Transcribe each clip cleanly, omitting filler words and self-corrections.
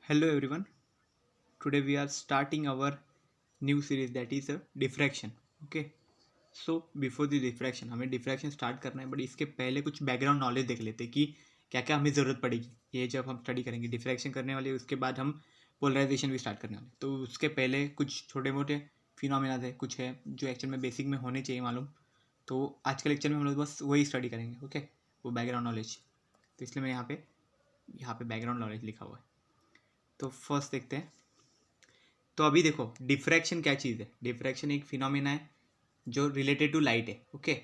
Hello everyone. Today we are starting our new series that is diffraction. Okay. So before the diffraction हमें diffraction start करना है, but इसके पहले कुछ background knowledge देख लेते हैं कि क्या क्या हमें ज़रूरत पड़ेगी ये जब हम स्टडी करेंगे डिफ्रैक्शन करने वाले, उसके बाद हम पोलराइजेशन भी स्टार्ट करने वाले। तो उसके पहले कुछ छोटे मोटे फिनोमिना है, कुछ है जो एक्चुअल में बेसिक में होने चाहिए मालूम। तो आज के लेक्चर में हम लोग बस वही स्टडी करेंगे। ओके, वो बैकग्राउंड नॉलेज। तो इसलिए मैं यहाँ पे बैकग्राउंड नॉलेज लिखा हुआ है। तो फर्स्ट देखते हैं। तो अभी देखो डिफ्रैक्शन क्या चीज़ है। डिफ्रैक्शन एक फिनोमिना है जो रिलेटेड टू लाइट है। ओके,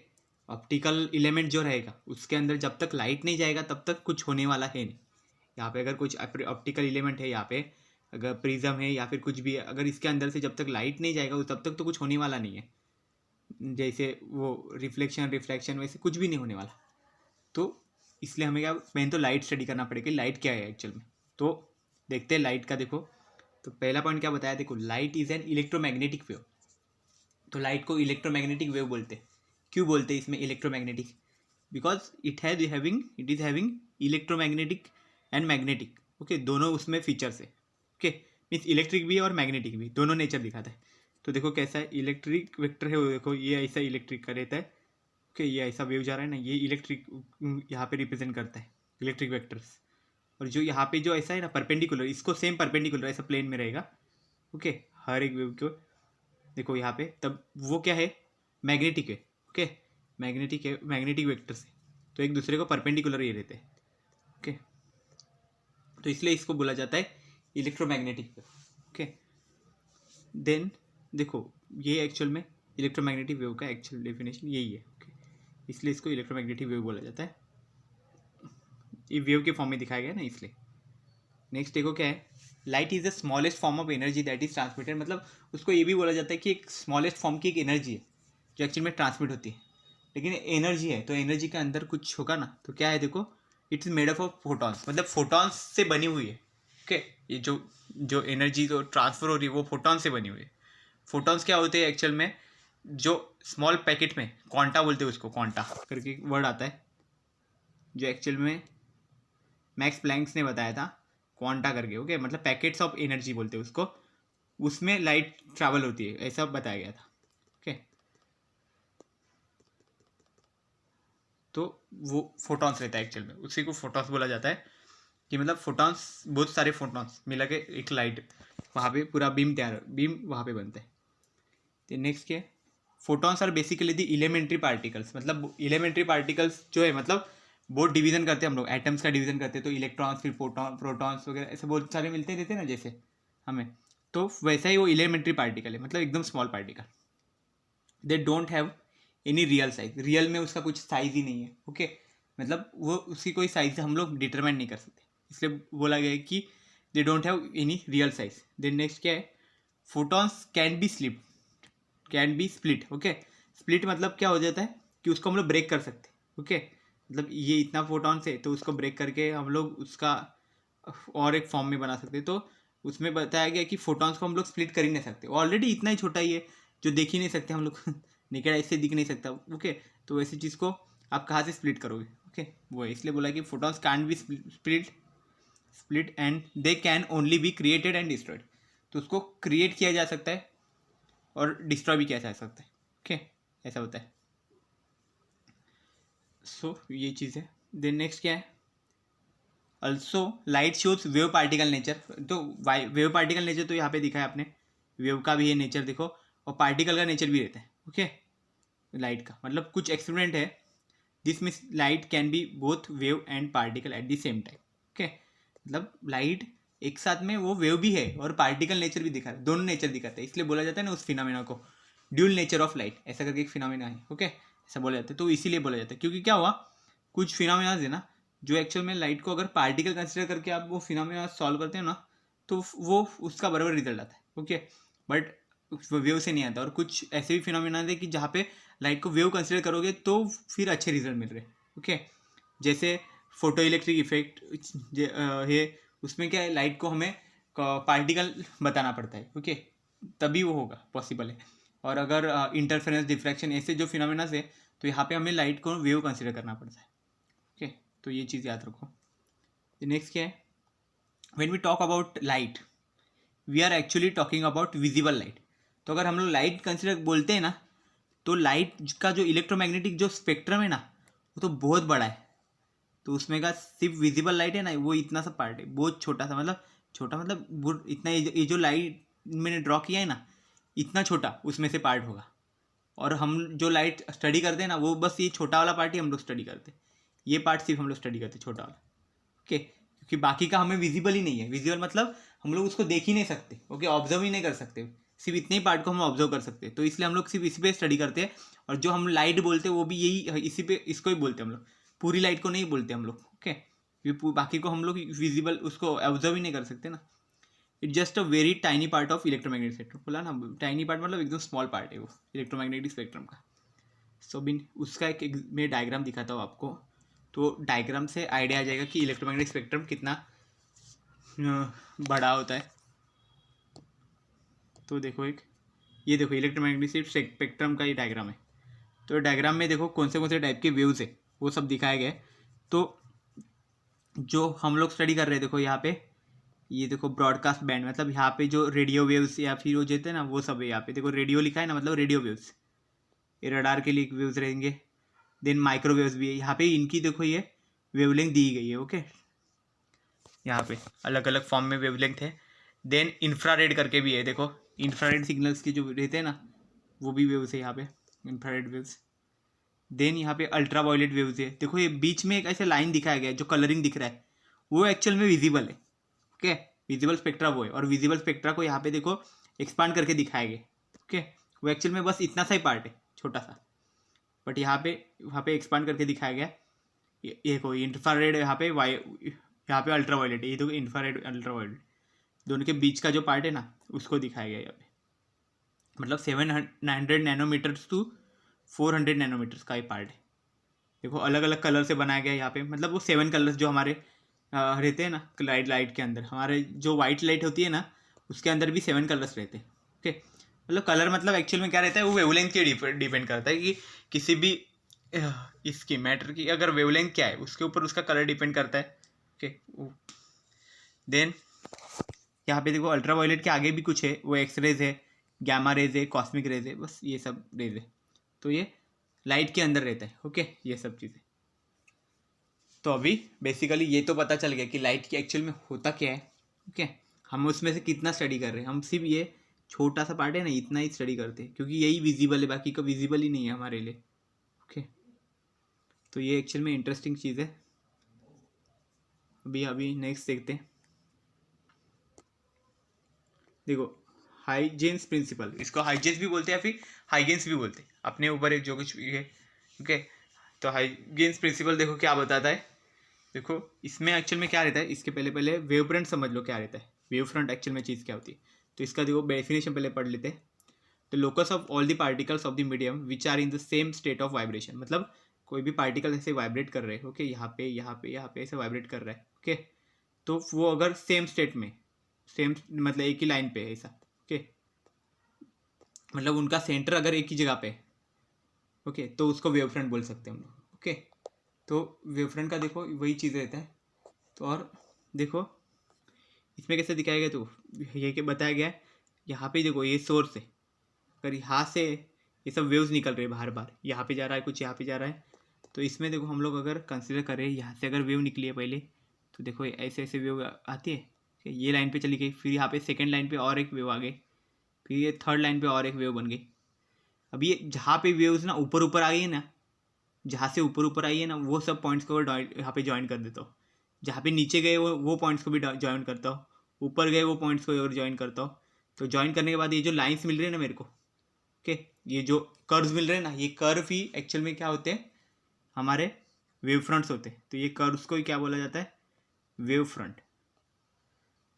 ऑप्टिकल एलिमेंट जो रहेगा उसके अंदर जब तक लाइट नहीं जाएगा तब तक कुछ होने वाला है नहीं। यहाँ पे अगर कुछ ऑप्टिकल एलिमेंट है, यहाँ पे अगर प्रिज्म है या फिर कुछ भी है, अगर इसके अंदर से जब तक लाइट नहीं जाएगा तब तक तो कुछ होने वाला नहीं है। जैसे वो रिफ्लेक्शन रिफ्रैक्शन वैसे कुछ भी नहीं होने वाला। तो इसलिए हमें क्या मेन तो लाइट स्टडी करना पड़ेगा, लाइट क्या है एक्चुअल में। तो देखते हैं लाइट का। देखो तो पहला पॉइंट क्या बताया, देखो light is an electromagnetic wave. तो लाइट को इलेक्ट्रोमैग्नेटिक वेव बोलते हैं। क्यों बोलते हैं इसमें electromagnetic? Because it is having electromagnetic and magnetic. Okay, दोनों उसमें फीचर्स है। ओके, मीन्स इलेक्ट्रिक भी और मैग्नेटिक भी, दोनों नेचर दिखाता है। तो देखो कैसा है, इलेक्ट्रिक वेक्टर है वो, देखो ये ऐसा इलेक्ट्रिक का रहता है। ओके, ये ऐसा वेव जा रहा है ना, ये इलेक्ट्रिक यहाँ पे रिप्रेजेंट करता है इलेक्ट्रिक वेक्टर्स। और जो यहाँ पे जो ऐसा है ना परपेंडिकुलर, इसको सेम परपेंडिकुलर ऐसा प्लेन में रहेगा। ओके, हर एक वेव को देखो यहाँ पे, तब वो क्या है, मैग्नेटिक है। ओके, मैग्नेटिक है, मैग्नेटिक वेक्टर से तो एक दूसरे को परपेंडिकुलर ये रहते हैं। ओके, तो इसलिए इसको बोला जाता है इलेक्ट्रोमैग्नेटिक वेव। ओके, देन देखो ये एक्चुअल में इलेक्ट्रोमैग्नेटिक वेव का एक्चुअल डेफिनेशन यही है। ओके, इसलिए इसको इलेक्ट्रोमैग्नेटिक वेव बोला जाता है। ये वेव के फॉर्म में दिखाया गया ना, इसलिए। नेक्स्ट देखो क्या है, light is the smallest form of energy that is transmitted. मतलब उसको ये भी बोला जाता है कि एक स्मॉलेस्ट फॉर्म की एक एनर्जी है जो एक्चुअल में ट्रांसमिट होती है। लेकिन एनर्जी है तो एनर्जी के अंदर कुछ होगा ना, तो क्या है देखो, it's made up of photons, मतलब फोटॉन्स से बनी हुई है। ओके, ये जो जो एनर्जी जो ट्रांसफर हो रही है वो फोटॉन से बनी हुई है। फोटॉन्स क्या होते हैं एक्चुअल में, जो स्मॉल पैकेट में क्वांटा बोलते हैं उसको, क्वांटा करके वर्ड आता है जो एक्चुअल में मैक्स प्लैंक्स ने बताया था, क्वांटा करके। ओके, मतलब पैकेट्स ऑफ एनर्जी बोलते हैं उसको, उसमें लाइट ट्रैवल होती है, ऐसा बताया गया था। ओके, तो वो फोटॉन्स रहता है एक्चुअल में, उसी को फोटॉन्स बोला जाता है। कि मतलब फोटॉन्स, बहुत सारे फोटॉन्स मिला के एक लाइट, वहाँ पे पूरा बीम वहाँ पे बनता है। तो नेक्स्ट क्या है, photons are basically the elementary particles. मतलब एलिमेंट्री पार्टिकल्स जो है, मतलब बहुत डिवीजन करते हैं हम लोग, एटम्स का डिवीजन करते हैं, तो इलेक्ट्रॉन्स फिर प्रोटॉन्स वगैरह ऐसे बहुत सारे मिलते रहते हैं ना जैसे हमें। तो वैसा ही वो एलिमेंट्री पार्टिकल है, मतलब एकदम small particle. They don't have any real size, real में उसका कुछ साइज ही नहीं है। ओके, मतलब वो उसकी कोई साइज हम लोग डिटरमाइन नहीं कर सकते, इसलिए बोला गया है कि they don't have any real size. Then next क्या है, photons can be split. Okay, split मतलब क्या हो जाता है कि उसको हम लोग ब्रेक कर सकते हैं। ओके, मतलब ये इतना फोटॉन्स है तो उसको ब्रेक करके हम लोग उसका और एक फॉर्म में बना सकते हैं। तो उसमें बताया गया कि फोटॉन्स को हम लोग स्प्लिट कर ही नहीं सकते, ऑलरेडी इतना ही छोटा ही है जो देख ही नहीं सकते हम लोग निकल ऐसे दिख नहीं सकता। ओके, तो ऐसी चीज़ को आप कहाँ से स्प्लिट करोगे? ओके, वो है, इसलिए बोला कि photons can be split and they can only be created and destroyed. तो उसको क्रिएट किया जा सकता है और डिस्ट्रॉय भी किया जा सकता है। ओके, ऐसा होता है। सो ये चीज़ है। देन नेक्स्ट क्या है, also light shows wave particle nature. तो वेव पार्टिकल नेचर तो यहाँ पे दिखा है आपने, वेव का भी ये नेचर देखो, और पार्टिकल का नेचर भी रहता है। ओके, लाइट का मतलब कुछ एक्सपेरिमेंट है, this means light can be both wave and particle at the same time. Okay, मतलब लाइट एक साथ में वो वेव भी है और पार्टिकल नेचर भी दिखा है, दोनों नेचर दिखाते हैं। इसलिए बोला जाता है ना उस फिनोमिना को ड्यूल नेचर ऑफ लाइट, ऐसा करके एक फिनोमिना है। ओके, ऐसा बोला जाता है, तो इसीलिए बोला जाता है क्योंकि क्या हुआ, कुछ फिनोमिना है ना जो एक्चुअल में लाइट को अगर पार्टिकल कंसिडर करके आप वो फिनोमिना सॉल्व करते हो ना, तो वो उसका बराबर रिजल्ट आता है। ओके, बट वेव से नहीं आता। और कुछ ऐसे भी फिनोमिना है कि जहाँ पे लाइट को वेव कंसिडर करोगे तो फिर अच्छे रिजल्ट मिल रहे हैं। ओके, जैसे फोटो इलेक्ट्रिक इफेक्ट है, उसमें क्या है, लाइट को हमें पार्टिकल बताना पड़ता है। ओके, तभी वो होगा पॉसिबल है। और अगर इंटरफेरेंस डिफ्रैक्शन ऐसे जो फिनोमिना है, तो यहाँ पे हमें लाइट को वेव कंसिडर करना पड़ता है। ओके, तो ये चीज़ याद रखो। नेक्स्ट क्या है, when we talk about light we are actually talking about visible light. तो अगर हम लोग लाइट कंसिडर बोलते हैं ना, तो लाइट का जो इलेक्ट्रोमैग्नेटिक जो स्पेक्ट्रम है ना, वो तो बहुत बड़ा है। तो उसमें का सिर्फ विजिबल लाइट है ना, वो इतना सा पार्ट है, बहुत छोटा सा, मतलब छोटा मतलब वो इतना, ये जो लाइट मैंने ड्रॉ किया है ना, इतना छोटा उसमें से पार्ट होगा। और हम जो लाइट स्टडी करते हैं ना, वो बस ये छोटा वाला पार्ट ही हम लोग स्टडी करते हैं। ये पार्ट सिर्फ हम लोग स्टडी करते हैं, छोटा वाला। ओके, क्योंकि बाकी का हमें विजिबल ही नहीं है। विजिबल मतलब हम लोग उसको देख ही नहीं सकते, ओके, ऑब्जर्व ही नहीं कर सकते, सिर्फ इतने ही पार्ट को हम ऑब्जर्व कर सकते हैं। तो इसलिए हम लोग सिर्फ इसी पे स्टडी करते हैं। और जो हम लाइट बोलते हैं वो भी यही इसी पे, इसको ही बोलते हैं हम लोग, पूरी लाइट को नहीं बोलते हम लोग। ओके, बाकी को हम लोग विजिबल उसको ऑब्जर्व ही नहीं कर सकते ना। It just a very tiny part of electromagnetic spectrum. बोला ना, टाइनी पार्ट मतलब एकदम स्मॉल पार्ट है वो इलेक्ट्रोमैग्नेटिक स्पेक्ट्रम का। सो बिन उसका एक मैं डायग्राम दिखाता हूँ आपको, तो डायग्राम से आइडिया आ जाएगा कि इलेक्ट्रोमैग्नेटिक स्पेक्ट्रम कितना बड़ा होता है। तो देखो, ये देखो इलेक्ट्रोमैग्नेटिक स्पेक्ट्रम का ये डायग्राम है। तो डायग्राम में देखो कौन से टाइप के वेव्स है वो सब दिखाए गए। तो जो हम लोग स्टडी कर रहे हैं, देखो यहाँ पे, ये देखो ब्रॉडकास्ट बैंड, मतलब यहाँ पे जो रेडियो वेव्स या फिर वो जेते हैं ना, वो सब है। यहाँ पे देखो रेडियो लिखा है ना, मतलब रेडियो वेव्स, ये रडार के लिए वेव्स रहेंगे। देन माइक्रोवेव्स भी है यहाँ पे, इनकी देखो ये वेवलेंथ दी गई है। ओके, यहाँ पे अलग अलग फॉर्म में वेवलेंथ है। देन इंफ्रारेड करके भी है, देखो इंफ्रारेड सिग्नल्स के जो रहते हैं ना, वो भी वेव्स है यहाँ पे, इंफ्रारेड वेव्स। देन यहाँ पे अल्ट्रा वायलेट वेव्स है। देखो ये बीच में एक ऐसे लाइन दिखाया गया है, जो कलरिंग दिख रहा है वो एक्चुअल में विजिबल है। ओके, विजिबल स्पेक्ट्रा वो है, और विजिबल स्पेक्ट्रा को यहाँ पे देखो एक्सपांड करके दिखाया गया। ओके, वो एक्चुअल में बस इतना सा ही पार्ट है, छोटा सा, बट यहाँ पे एक्सपांड करके दिखाया गया। ये कोई इंफ्रारेड यहाँ पे यहाँ पे अल्ट्रा वायलेट है, ये तो इंफ्रारेड अल्ट्रा वायलेट, दोनों के बीच का जो पार्ट है ना, उसको दिखाया गया यहाँ पे। मतलब 700 नैनोमीटर्स टू 400 नैनोमीटर्स का ये पार्ट है। देखो अलग अलग कलर से बनाया गया है यहाँ पे, मतलब वो 7 कलर्स जो हमारे रहते हैं ना लाइट के अंदर, हमारे जो वाइट लाइट होती है ना, उसके अंदर भी 7 कलर्स रहते हैं। ओके, मतलब कलर मतलब एक्चुअल में क्या रहता है, वो वेवलेंथ के डिपेंड करता है कि किसी भी इसकी मैटर की अगर वेवलेंथ क्या है, उसके ऊपर उसका कलर डिपेंड करता है। ओके, देन यहाँ पे देखो अल्ट्रा वायलेट के आगे भी कुछ है, वो एक्सरेज है, गैमा रेज है, कॉस्मिक रेज है, बस ये सब रेज है। तो ये लाइट के अंदर रहता है। ओके, ये सब चीज़ें। तो अभी बेसिकली ये तो पता चल गया कि लाइट की एक्चुअल में होता क्या है। ओके, हम उसमें से कितना स्टडी कर रहे हैं, हम सिर्फ ये छोटा सा पार्ट है ना, इतना ही स्टडी करते हैं, क्योंकि यही विजिबल है, बाकी का विजिबल ही नहीं है हमारे लिए। ओके, तो ये एक्चुअल में इंटरेस्टिंग चीज़ है। अभी नेक्स्ट देखते हैं। देखो हाइजेंस प्रिंसिपल, इसको हाइजेंस भी बोलते हैं या फिर हाइगेंस भी बोलते हैं, अपने ऊपर एक जो कुछ भी है। ओके, तो हाइगेंस प्रिंसिपल देखो क्या बताता है। देखो इसमें एक्चुअल में क्या रहता है, इसके पहले पहले वेव फ्रंट समझ लो क्या रहता है। वेव फ्रंट एक्चुअल में चीज़ क्या होती है, तो इसका देखो डेफिनेशन पहले पढ़ लेते हैं। The locus of all the particles of the medium which are in the same state of vibration, मतलब कोई भी पार्टिकल ऐसे वाइब्रेट कर रहे हैं। ओके, यहाँ पे ऐसे वाइब्रेट कर रहा है। ओके, तो वो अगर सेम स्टेट में, सेम मतलब एक ही लाइन पे है ऐसा। ओके, मतलब उनका सेंटर अगर एक ही जगह पे, ओके, तो उसको वेव फ्रंट बोल सकते हैं हम लोग। ओके, तो वेव फ्रंट का देखो वही चीज़ रहता है। तो और देखो इसमें कैसे दिखाया गया, तो ये क्या बताया गया है, यहाँ पे देखो ये सोर्स है, अगर यहाँ से ये सब वेव्स निकल रहे हैं बाहर बाहर, यहाँ पे जा रहा है कुछ, यहाँ पे जा रहा है। तो इसमें देखो हम लोग अगर कंसिडर करें, यहाँ से अगर वेव निकली है पहले, तो देखो ऐसे ऐसे वेव आती है, ये लाइन पे चली गई, फिर यहाँ पे सेकेंड लाइन पे और एक वेव आ गई, फिर ये थर्ड लाइन पे और एक वेव बन गई। अब ये जहाँ पे वेव्स ना ऊपर ऊपर आ गई है ना, जहाँ से ऊपर ऊपर आई है ना, वो सब पॉइंट्स को यहाँ पे ज्वाइन कर देता हूँ। जहाँ पे नीचे गए वो पॉइंट्स को भी ज्वाइन करता हूँ, ऊपर गए वो पॉइंट्स को और ज्वाइन करता हूँ। तो ज्वाइन करने के बाद ये जो लाइन्स मिल रही है ना मेरे को, ओके, ये जो कर्व्स मिल रहे हैं ना, ये कर्व ही एक्चुअल में क्या होते हैं, हमारे वेव फ्रंट्स होते हैं। तो ये कर्व्स को ही क्या बोला जाता है, वेव फ्रंट।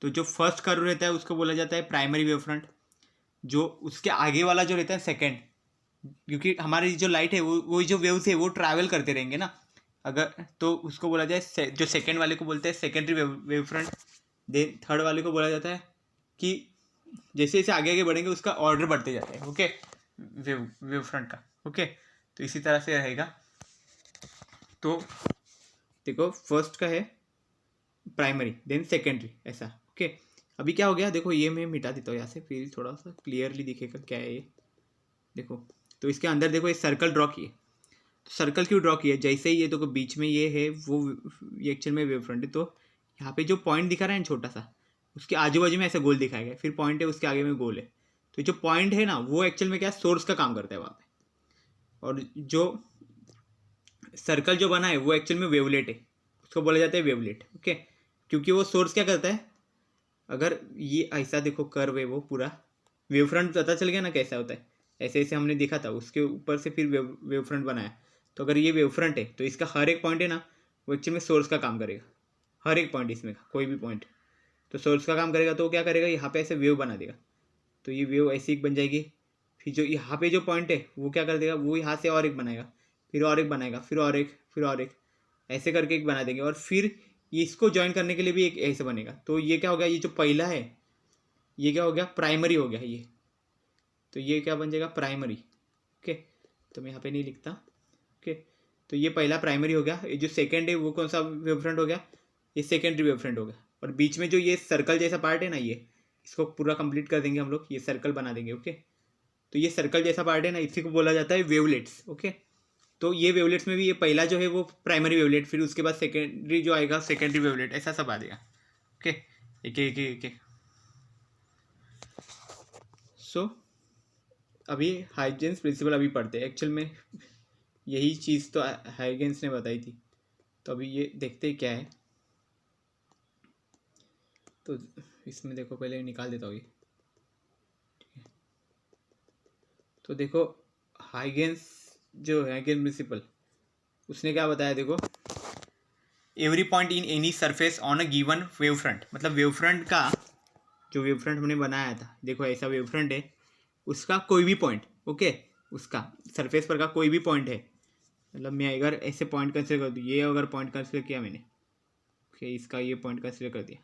तो जो फर्स्ट कर्व रहता है उसको बोला जाता है प्राइमरी वेव फ्रंट, जो उसके आगे वाला जो रहता है सेकेंड, क्योंकि हमारी जो लाइट है वो जो वेव्स है वो ट्रैवल करते रहेंगे ना, अगर तो उसको बोला जाए जो सेकेंड वाले को बोलते हैं secondary wave front. Then third वाले को बोला जाता है कि जैसे जैसे आगे आगे बढ़ेंगे उसका ऑर्डर बढ़ते जाता है। ओके, वेव फ्रंट का। ओके, तो इसी तरह से रहेगा। तो देखो फर्स्ट का है प्राइमरी देन सेकेंडरी, ऐसा। ओके, अभी क्या हो गया देखो, ये मैं मिटा देता हूँ यहाँ से, फिर थोड़ा सा क्लियरली दिखेगा क्या है ये। देखो तो इसके अंदर देखो एक सर्कल ड्रॉ किए, तो सर्कल क्यों ड्रॉ किया, जैसे ही ये देखो बीच में ये है वो, ये एक्चुअल में वेव फ्रंट है, तो यहाँ पे जो पॉइंट दिखा रहा है ना छोटा सा, उसके आजू बाजू में ऐसे गोल दिखाया गया, फिर पॉइंट है उसके आगे में गोल है, तो जो पॉइंट है ना वो एक्चुअल में क्या सोर्स का काम करता है वहाँ पे, और जो सर्कल जो बना है वो एक्चुअल में वेवलेट है, उसको बोला जाता है वेवलेट। ओके, क्योंकि वो सोर्स क्या करता है, अगर ये ऐसा देखो कर्व है वो पूरा, वेव फ्रंट पता चल गया ना कैसा होता है, ऐसे ऐसे हमने देखा था, उसके ऊपर से फिर वेव फ्रंट बनाया, तो अगर ये वेव फ्रंट है तो इसका हर एक पॉइंट है ना वो एक्चुअल में सोर्स का काम करेगा, हर एक पॉइंट इसमें का कोई भी पॉइंट तो सोर्स का काम करेगा, तो वो क्या करेगा यहाँ पे ऐसे वेव बना देगा, तो ये वेव ऐसी एक बन जाएगी, फिर जो यहाँ पे जो पॉइंट है वो क्या कर देगा, वो यहाँ से और एक बनाएगा, फिर और एक बनाएगा, फिर और एक, फिर और एक, ऐसे करके एक बना देंगे, और फिर ये इसको ज्वाइन करने के लिए भी एक ऐसे बनेगा, तो ये क्या हो गया, ये जो पहला है ये क्या हो गया, प्राइमरी हो गया ये, तो ये क्या बन जाएगा, प्राइमरी। ओके, तो मैं यहाँ पे नहीं लिखता। ओके, तो ये पहला प्राइमरी हो गया, ये जो सेकेंड है वो कौन सा वेव फ्रंट हो गया, ये सेकेंडरी वेव फ्रंट हो गया, और बीच में जो ये सर्कल जैसा पार्ट है ना, ये इसको पूरा कंप्लीट कर देंगे हम लोग, ये सर्कल बना देंगे। ओके, तो ये सर्कल जैसा पार्ट है ना, इसी को बोला जाता है वेवलेट्स। ओके, तो ये वेवलेट्स में भी ये पहला जो है वो प्राइमरी वेवलेट, फिर उसके बाद सेकेंडरी जो आएगा सेकेंडरी वेवलेट, ऐसा सब आ जाएगा। ओके, एक एक एक एक। सो अभी हाइजेंस प्रिंसिपल अभी पढ़ते हैं, एक्चुअल में यही चीज़ तो हाइजेंस ने बताई थी, तो अभी ये देखते हैं क्या है। तो इसमें देखो पहले निकाल देता हूँ ये, ठीक है। तो देखो हाइजेंस जो है हाइजेंस प्रिंसिपल, उसने क्या बताया, देखो every point in any surface on a given wave front, मतलब वेव फ्रंट का जो वेव फ्रंट हमने बनाया था, देखो ऐसा वेव फ्रंट है, उसका कोई भी पॉइंट, ओके, उसका सरफेस पर का कोई भी पॉइंट है, मतलब मैं अगर ऐसे पॉइंट कंसिडर कर दूँ, ये अगर पॉइंट कंसिडर किया मैंने, ओके, इसका ये पॉइंट कंसिडर कर दिया,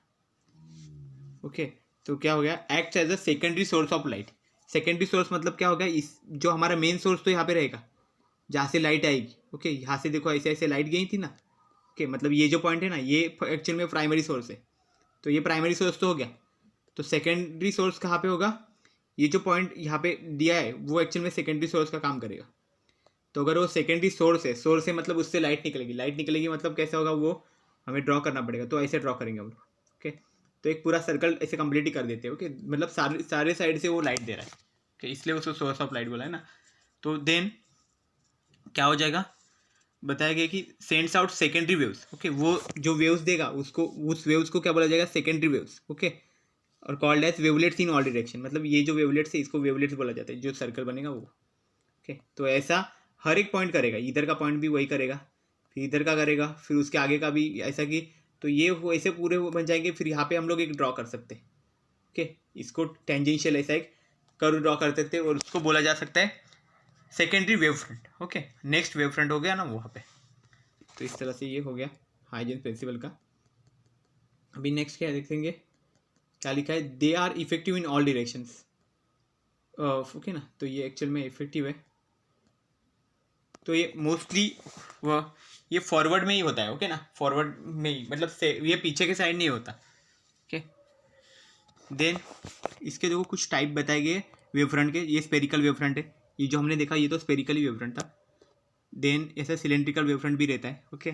ओके, तो क्या हो गया, act as a secondary source of light. Secondary source मतलब क्या हो गया, इस जो हमारा मेन सोर्स तो यहाँ पे रहेगा जहाँ से लाइट आएगी। ओके, यहाँ से देखो ऐसे ऐसे लाइट गई थी ना, ओके, मतलब ये जो पॉइंट है ना ये एक्चुअल में प्राइमरी सोर्स है, तो ये प्राइमरी सोर्स तो हो गया, तो सेकेंडरी सोर्स कहाँ पे होगा, ये जो पॉइंट यहाँ पे दिया है वो एक्चुअल में सेकेंडरी सोर्स का काम करेगा। तो अगर वो सेकेंडरी सोर्स है मतलब उससे लाइट निकलेगी मतलब कैसा होगा, वो हमें ड्रॉ करना पड़ेगा, तो ऐसे ड्रॉ करेंगे हम लोग। ओके, तो एक पूरा सर्कल ऐसे कंप्लीट ही कर देते हैं। ओके, मतलब सारे साइड से वो लाइट दे रहा है, ओके, इसलिए उसको सोर्स ऑफ लाइट बोला है ना। तो देन क्या हो जाएगा, बताया गया कि sends out secondary waves. Okay, वो जो वेव्स देगा उसको, उस वेव्स को क्या बोला जाएगा, सेकेंडरी वेव्स। ओके, और called as wavelets in all direction, मतलब ये जो वेवलेट्स है इसको वेवलेट्स बोला जाता है, जो सर्कल बनेगा वो। ओके, तो ऐसा हर एक पॉइंट करेगा, इधर का पॉइंट भी वही करेगा, फिर इधर का करेगा, फिर उसके आगे का भी ऐसा कि, तो ये ऐसे पूरे बन जाएंगे। फिर यहाँ पे हम लोग एक ड्रॉ कर सकते हैं। ओके, इसको टेंजेंशियल ऐसा एक कर्व ड्रॉ कर सकते हैं, और उसको बोला जा सकता है secondary wave front. Okay, next wave front हो गया ना वहाँ पे। तो इस तरह से ये हो गया हाइजेंस प्रिंसिपल का। अभी नेक्स्ट क्या देखेंगे, क्या लिखा है, they are effective in all directions. Okay ना, तो ये एक्चुअल में इफेक्टिव है, तो ये मोस्टली वह ये फॉरवर्ड में ही होता है। ओके ना, फॉरवर्ड में ही, मतलब से ये पीछे के साइड नहीं होता। ओके, देन इसके देखो कुछ टाइप बताए गए वेव फ्रंट के। ये स्पेरिकल वेव फ्रंट है, ये जो हमने देखा ये तो स्पेरिकल ही वेव फ्रंट था। देन ऐसा सिलेंड्रिकल वेव फ्रंट भी रहता है। ओके,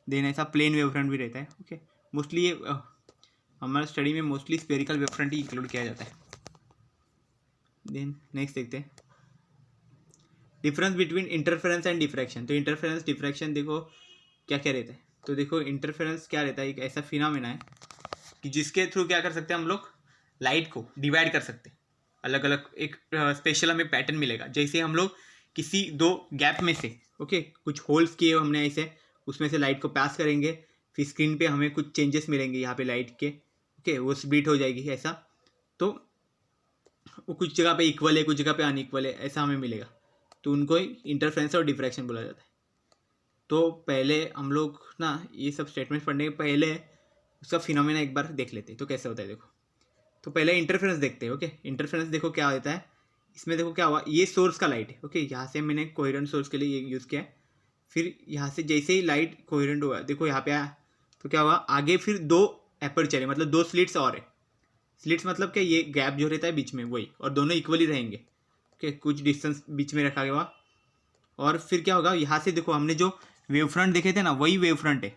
देन ऐसा प्लेन वेव फ्रंट भी रहता है। ओके, मोस्टली ये हमारे स्टडी में मोस्टली स्पेरिकल वेव फ्रंट ही इंक्लूड किया जाता है। देन नेक्स्ट देखते हैं difference between interference and diffraction. तो इंटरफेरेंस डिफ्रैक्शन देखो क्या क्या रहता है। तो देखो इंटरफेरेंस क्या रहता है, एक ऐसा फिनोमेना है कि जिसके थ्रू क्या कर सकते हैं हम लोग, लाइट को डिवाइड कर सकते हैं, अलग अलग एक स्पेशल हमें पैटर्न मिलेगा। जैसे हम लोग किसी दो गैप में से, ओके, कुछ होल्स किए हमने ऐसे, उसमें से लाइट को पास करेंगे, फिर स्क्रीन पे हमें कुछ चेंजेस मिलेंगे यहाँ पे लाइट के। ओके, वो स्प्लिट हो जाएगी ऐसा, तो वो कुछ जगह पे इक्वल है, कुछ जगह पे अनइक्वल है, ऐसा हमें मिलेगा। तो उनको इंटरफेरेंस और डिफ्रैक्शन बोला जाता है। तो पहले हम लोग ना ये सब स्टेटमेंट्स पढ़ने के पहले उसका फिनोमेना एक बार देख लेते हैं, तो कैसे होता है देखो। तो पहले इंटरफेरेंस देखते हैं। ओके, इंटरफेरेंस देखो क्या होता है, इसमें देखो क्या हुआ, ये सोर्स का लाइट है। ओके, यहाँ से मैंने कोहेरेंट सोर्स के लिए ये यूज़ किया है। फिर यहाँ से जैसे ही लाइट कोहेरेंट हुआ, देखो यहाँ पे आया, तो क्या होगा, आगे फिर 2 एपर्चर है, मतलब 2 स्लिट्स और है। स्लिट्स मतलब क्या, ये गैप जो रहता है बीच में वही, और दोनों इक्वली रहेंगे। ओके, कुछ डिस्टेंस बीच में रखा गया। और फिर क्या होगा, यहाँ से देखो हमने जो वेव फ्रंट देखे थे ना, वही वेव फ्रंट है।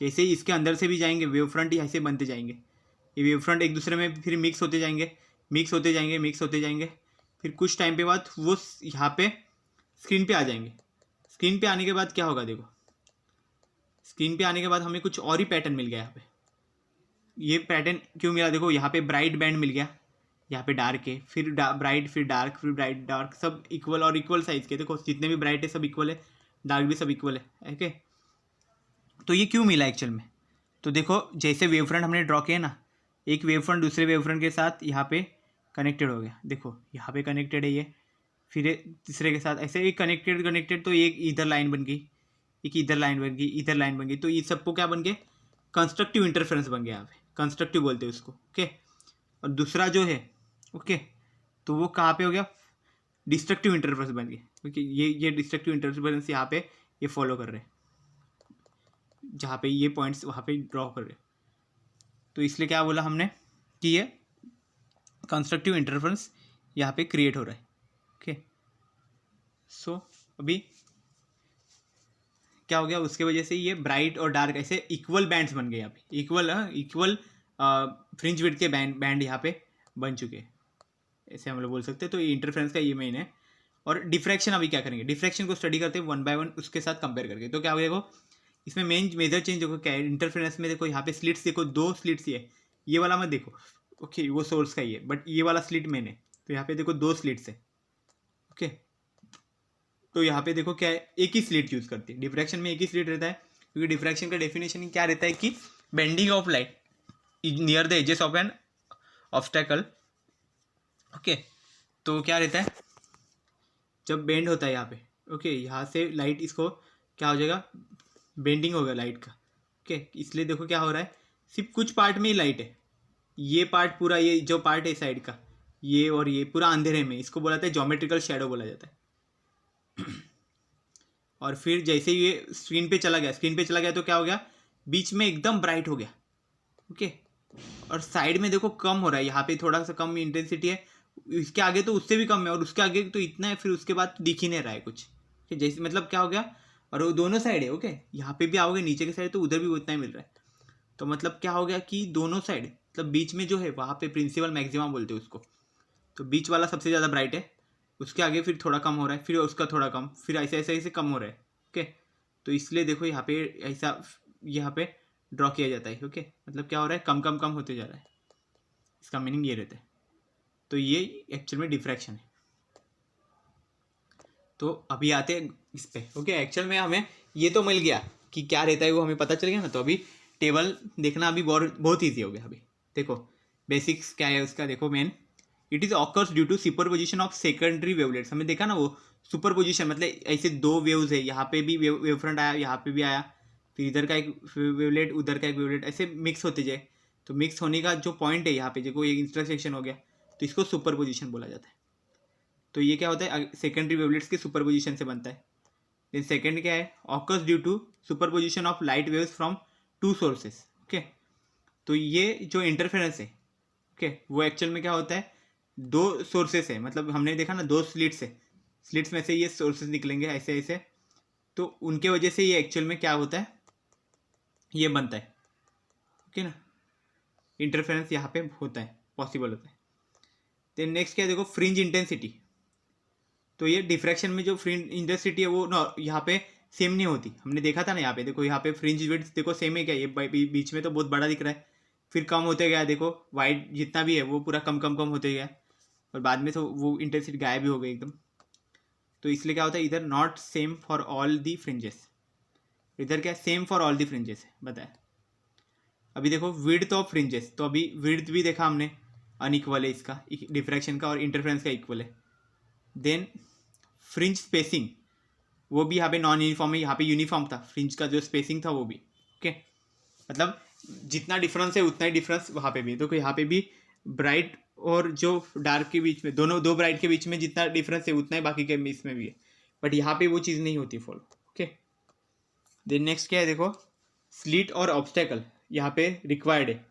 जैसे ही इसके अंदर से भी जाएंगे वेव फ्रंट ही ऐसे बनते जाएंगे। ये वेव फ्रंट एक दूसरे में फिर मिक्स होते जाएंगे, मिक्स होते जाएंगे, मिक्स होते जाएंगे। फिर कुछ टाइम पे बाद वो यहाँ पे स्क्रीन पे आ जाएंगे। स्क्रीन पे आने के बाद क्या होगा, देखो स्क्रीन पे आने के बाद हमें कुछ और ही पैटर्न मिल गया यहाँ पे। ये पैटर्न क्यों मिला, देखो यहाँ पे ब्राइट बैंड मिल गया, यहाँ पे डार्क है, फिर ब्राइट, फिर डार्क, फिर ब्राइट डार्क, सब इक्वल और इक्वल साइज के। देखो जितने भी ब्राइट है सब इक्वल है, डार्क भी सब इक्वल है। ओके, तो ये क्यों मिला एक्चुअल में, तो देखो जैसे वेव फ्रंट हमने ड्रॉ किया ना, एक वेव फ्रंट दूसरे वेव फ्रंट के साथ यहाँ पे कनेक्टेड हो गया। देखो यहाँ पे कनेक्टेड है ये, फिर तीसरे के साथ ऐसे एक कनेक्टेड, तो एक इधर लाइन बन गई, एक इधर लाइन बन गई, इधर लाइन बन गई। तो ये सबको क्या बन गए, कंस्ट्रक्टिव इंटरफेरेंस बन गया। यहाँ पे कंस्ट्रक्टिव बोलते हैं उसको। ओके, और दूसरा जो है, ओके, तो वो कहाँ पे हो गया, डिस्ट्रक्टिव इंटरफेरेंस बन गया। ओके, ये डिस्ट्रक्टिव इंटरफेरेंस यहाँ पे ये फॉलो कर रहे हैं, जहाँ पे ये पॉइंट्स वहाँ पे ड्रॉ कर रहे हैं। तो इसलिए क्या बोला हमने कि ये कंस्ट्रक्टिव इंटरफेरेंस यहाँ पे क्रिएट हो रहा है। ओके, सो अभी क्या हो गया, उसके वजह से ये ब्राइट और डार्क ऐसे इक्वल बैंड्स बन गए। यहाँ पे इक्वल फ्रिंज विड्थ के बैंड यहाँ पे बन चुके हैं, ऐसे हम लोग बोल सकते हैं। तो ये इंटरफेरेंस का ये मेन है। और डिफ्रैक्शन अभी क्या करेंगे, डिफ्रैक्शन को स्टडी करते हैं 1 by 1 उसके साथ कंपेयर करके। तो क्या हो, देखो इसमें मेजर चेंज देखो क्या है, इंटरफेरेंस में देखो यहाँ पे स्लिट्स देखो, 2 स्लिट्स ये वाला मत देखो। ओके, वो सोर्स का ही है, बट ये वाला स्लिट मेन है। तो यहाँ पे देखो 2 स्लिट्स है। ओके, तो यहाँ पे देखो क्या है, एक ही स्लिट यूज करती है डिफ्रैक्शन में, एक ही स्लिट रहता है। क्योंकि डिफ्रैक्शन का डेफिनेशन क्या रहता है कि bending of light near the edges of an obstacle. Okay, तो क्या रहता है, जब बेंड होता है यहाँ पे, ओके, यहाँ से लाइट इसको क्या हो जाएगा, बेंडिंग होगा लाइट का। ओके, इसलिए देखो क्या हो रहा है, सिर्फ कुछ पार्ट में ही लाइट है। ये पार्ट पूरा, ये जो पार्ट है साइड का, ये और ये पूरा अंधेरे में, इसको बोला जाता है ज्योमेट्रिकल शैडो बोला जाता है। और फिर जैसे ये स्क्रीन पे चला गया तो क्या हो गया, बीच में एकदम ब्राइट हो गया। ओके, और साइड में देखो कम हो रहा है, यहाँ पे थोड़ा सा कम इंटेंसिटी है, इसके आगे तो उससे भी कम है, और उसके आगे तो इतना है, फिर उसके बाद तो दिख ही नहीं रहा है कुछ। जैसे मतलब क्या हो गया, और वो दोनों साइड है। ओके, यहाँ पे भी आओगे नीचे के साइड तो उधर भी उतना ही मिल रहा है। तो मतलब क्या हो गया कि दोनों साइड, मतलब बीच में जो है वहाँ पे प्रिंसिपल मैक्सिमा बोलते हैं उसको। तो बीच वाला सबसे ज़्यादा ब्राइट है, उसके आगे फिर थोड़ा कम हो रहा है, फिर उसका थोड़ा कम, फिर ऐसे ऐसे ऐसे कम हो रहा है। ओके, तो इसलिए देखो यहाँ पे ऐसा यहाँ पे ड्रॉ किया जाता है। ओके, मतलब क्या हो रहा है, कम कम कम होते जा रहा है, इसका मीनिंग ये रहता है। तो ये एक्चुअल में डिफ्रैक्शन है। तो अभी आते हैं इस पे। ओके, एक्चुअल में हमें ये तो मिल गया कि क्या रहता है, वो हमें पता चल गया ना। तो अभी टेबल देखना अभी बहुत ईजी हो गया। अभी देखो बेसिक्स क्या है उसका, देखो man, it is occurs due to superposition of secondary wavelets. हमने देखा ना वो सुपरपोजिशन, मतलब ऐसे 2 वेव्स है, यहाँ पे भी वेव फ्रंट आया, यहाँ पे भी आया, फिर इधर का एक वेवलेट, उधर का एक वेवलेट, ऐसे मिक्स होते जाए। तो मिक्स होने का जो पॉइंट है यहाँ पे, देखो ये इंटरसेक्शन हो गया, तो इसको सुपरपोजिशन बोला जाता है। तो ये क्या होता है, सेकेंडरी वेवलेट्स के सुपरपोजिशन से बनता है। देन सेकेंड क्या है, occurs due to superposition of light waves from 2 sources. Okay, तो ये जो इंटरफेरेंस है, ओके, वो एक्चुअल में क्या होता है, 2 सोर्सेस है, मतलब हमने देखा ना 2 स्लिट्स है, स्लिट्स में से ये सोर्सेस निकलेंगे ऐसे ऐसे, तो उनके वजह से ये एक्चुअल में क्या होता है, ये बनता है। ओके ना, इंटरफेरेंस यहाँ पे होता है, पॉसिबल होता है। देन नेक्स्ट क्या है, देखो फ्रिंज इंटेंसिटी। तो ये डिफ्रैक्शन में जो फ्रिंज इंटेंसिटी है वो यहाँ पे सेम नहीं होती। हमने देखा था ना, यहाँ पे देखो, यहाँ पे फ्रिंज विड्थ देखो सेम है क्या, ये बीच में तो बहुत बड़ा दिख रहा है, फिर कम होते गया, देखो वाइट जितना भी है वो पूरा कम कम कम होते गया, और बाद में तो वो इंटेंसिटी गायब भी हो गई एकदम। तो इसलिए क्या होता है, इधर not same for all the fringes, इधर क्या same for all the fringes है, बताया। अभी देखो विड्थ ऑफ फ्रिंजेस, तो अभी विड्थ भी देखा हमने अनइक्वल है इसका, डिफ्रैक्शन का और इंटरफेरेंस का इक्वल है। देन फ्रिंज स्पेसिंग, वो भी यहाँ पे नॉन यूनिफॉर्म है, यहाँ पे यूनिफॉर्म था, फ्रिंज का जो स्पेसिंग था वो भी। ओके, मतलब जितना डिफरेंस है उतना ही डिफरेंस वहाँ पे भी है। तो यहाँ पे भी ब्राइट और जो डार्क के बीच में, दोनों 2 ब्राइट के बीच में जितना डिफरेंस है उतना ही बाकी के इसमें भी है, बट यहाँ पे वो चीज़ नहीं होती फॉलो। ओके, देन नेक्स्ट क्या है, देखो स्लिट और ऑब्स्टेकल यहाँ पे रिक्वायर्ड है,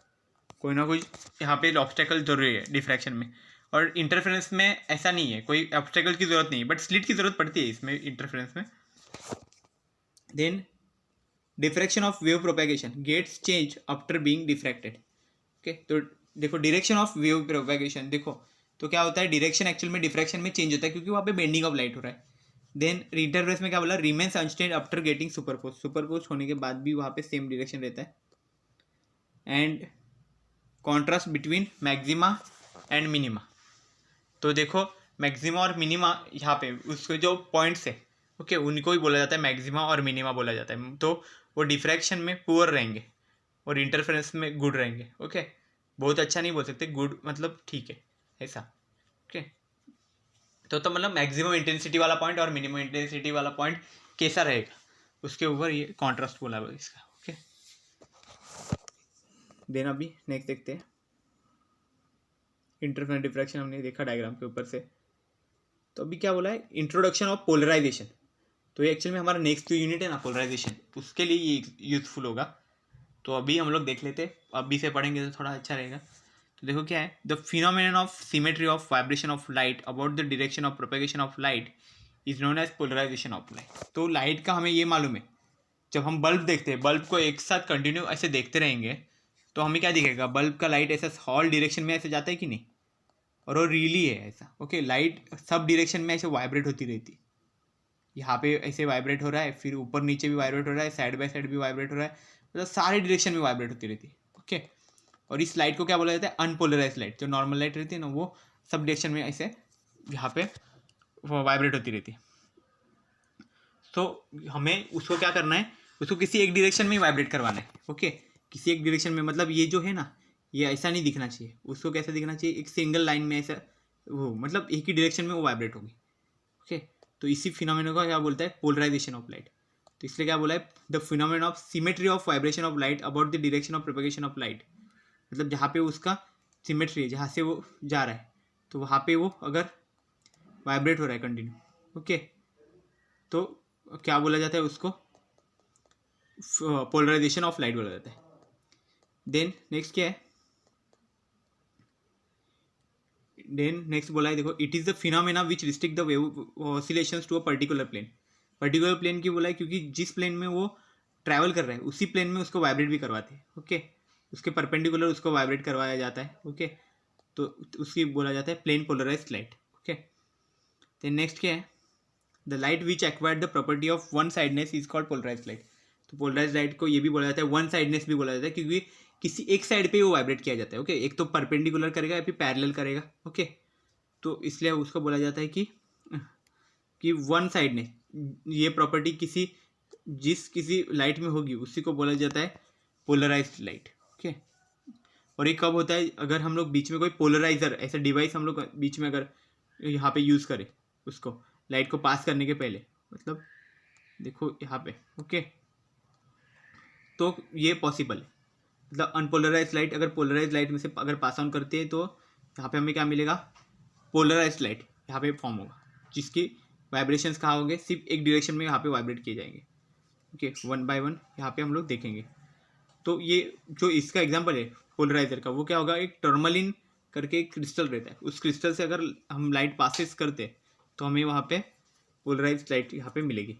कोई ना कोई यहाँ पे ऑब्स्टेकल जरूरी है डिफ्रैक्शन में, और इंटरफेरेंस में ऐसा नहीं है, कोई ऑब्स्टेकल की जरूरत नहीं है, बट स्लिट की जरूरत पड़ती है इसमें इंटरफेरेंस में. Then diffraction of wave propagation gets change after being diffracted. Okay, तो देखो डायरेक्शन ऑफ वेव प्रोपेगेशन, देखो तो क्या होता है, डायरेक्शन एक्चुअल में डिफ्रैक्शन में चेंज होता है क्योंकि वहाँ पे बेंडिंग ऑफ लाइट हो रहा है. देन इंटरफेरेंस में क्या बोला, remains unsteady after getting superpose, superpose होने के बाद भी वहाँ पे सेम डायरेक्शन रहता है. And contrast between maxima and minima, तो देखो मैक्सिमा और मिनिमा यहाँ पे उसके जो पॉइंट्स है, ओके, उनको ही बोला जाता है मैक्सिमा और मिनिमा बोला जाता है. तो वो डिफ्रैक्शन में पुअर रहेंगे और इंटरफेरेंस में गुड रहेंगे. ओके, बहुत अच्छा नहीं बोल सकते, गुड मतलब ठीक है ऐसा. ओके, तो मतलब मैक्सिमम इंटेंसिटी वाला पॉइंट और मिनिमम इंटेंसिटी वाला पॉइंट कैसा रहेगा उसके ऊपर ये कॉन्ट्रास्ट बोला हुआ इसका. ओके, देन अभी नेक्स्ट देखते हैं. इंटरफेरेंस डिफ्रैक्शन हमने देखा डायग्राम के ऊपर से. तो अभी क्या बोला है, इंट्रोडक्शन ऑफ पोलराइजेशन. तो ये एक्चुअली में हमारा नेक्स्ट जो यूनिट है ना पोलराइजेशन, उसके लिए ये यूजफुल होगा. तो अभी हम लोग देख लेते, अभी से पढ़ेंगे तो थोड़ा अच्छा रहेगा. तो देखो क्या है, the phenomenon of symmetry of vibration of light about the direction of propagation of light is known as polarisation of light. तो लाइट का हमें ये मालूम है, जब हम बल्ब देखते हैं, बल्ब को एक साथ कंटिन्यू ऐसे देखते रहेंगे तो हमें क्या दिखेगा, बल्ब का लाइट ऐसा हॉल डायरेक्शन में ऐसे जाता है कि नहीं, और वो रियली है ऐसा. ओके, लाइट सब डायरेक्शन में ऐसे वाइब्रेट होती रहती है. यहाँ पे ऐसे वाइब्रेट हो रहा है, फिर ऊपर नीचे भी वाइब्रेट हो रहा है, साइड बाय साइड भी वाइब्रेट हो रहा है, मतलब सारे डायरेक्शन में वाइब्रेट होती रहती है. ओके, और इस लाइट को क्या बोला जाता है, अनपोलराइज लाइट. जो नॉर्मल लाइट रहती है ना, वो सब डायरेक्शन में ऐसे यहाँ पे वाइब्रेट होती रहती है. तो हमें उसको क्या करना है, उसको किसी एक डायरेक्शन में ही वाइब्रेट करवाना है. ओके, किसी एक डायरेक्शन में, मतलब ये जो है ना, ये ऐसा नहीं दिखना चाहिए. उसको कैसा दिखना चाहिए, एक सिंगल लाइन में ऐसा, वो मतलब एक ही डायरेक्शन में वो वाइब्रेट होगी. ओके, तो इसी फिनोमेना को क्या बोलता है, पोलराइजेशन ऑफ लाइट. तो इसलिए क्या बोला है, the phenomena of symmetry of vibration of light about the direction of propagation of light. मतलब जहाँ पे उसका सिमेट्री है, जहाँ से वो जा रहा है, तो वहाँ पे वो अगर वाइब्रेट हो रहा है कंटिन्यू, ओके, तो क्या बोला जाता है उसको, पोलराइजेशन ऑफ लाइट बोला जाता है. देन नेक्स्ट क्या है, देन नेक्स्ट बोला है, देखो it is the phenomena which restrict the wave oscillations to a particular plane. Particular plane की बोला है क्योंकि जिस प्लेन में वो ट्रैवल कर रहा है उसी प्लेन में उसको वाइब्रेट भी करवाते हैं. ओके, उसके परपेंडिकुलर उसको वाइब्रेट करवाया जाता है. ओके, तो उसकी बोला जाता है plane polarised light. Okay, then next क्या है, the light which acquired the property of one sideness is called polarised light. तो पोलराइज्ड लाइट को ये भी बोला जाता है, वन साइडनेस भी बोला जाता है, क्योंकि किसी एक साइड पे वो वाइब्रेट किया जाता है. ओके, एक तो परपेंडिकुलर करेगा या फिर पैरेलल करेगा. ओके, तो इसलिए उसको बोला जाता है कि वन साइडनेस, ये प्रॉपर्टी किसी लाइट में होगी उसी को बोला जाता है पोलराइज्ड लाइट. ओके, और ये कब होता है, अगर हम लोग बीच में कोई पोलराइजर ऐसा डिवाइस हम लोग बीच में अगर यहाँ पे यूज़ करें उसको लाइट को पास करने के पहले, मतलब देखो यहाँ पे. ओके, तो ये पॉसिबल है, मतलब अनपोलराइज लाइट अगर पोलराइज लाइट में से अगर पास ऑन करते हैं तो यहाँ पे हमें क्या मिलेगा, पोलराइज लाइट यहाँ पे फॉर्म होगा, जिसकी वाइब्रेशंस कहाँ होंगे, सिर्फ एक डायरेक्शन में यहाँ पे वाइब्रेट किए जाएंगे. ओके, वन बाय वन यहाँ पे हम लोग देखेंगे. तो ये जो इसका एग्जांपल है पोलराइजर का, वो क्या होगा, एक टर्मलिन करके एक क्रिस्टल रहता है, उस क्रिस्टल से अगर हम लाइट पासेस करते हैं तो हमें वहाँ पे पोलराइज लाइट यहाँ पे मिलेगी.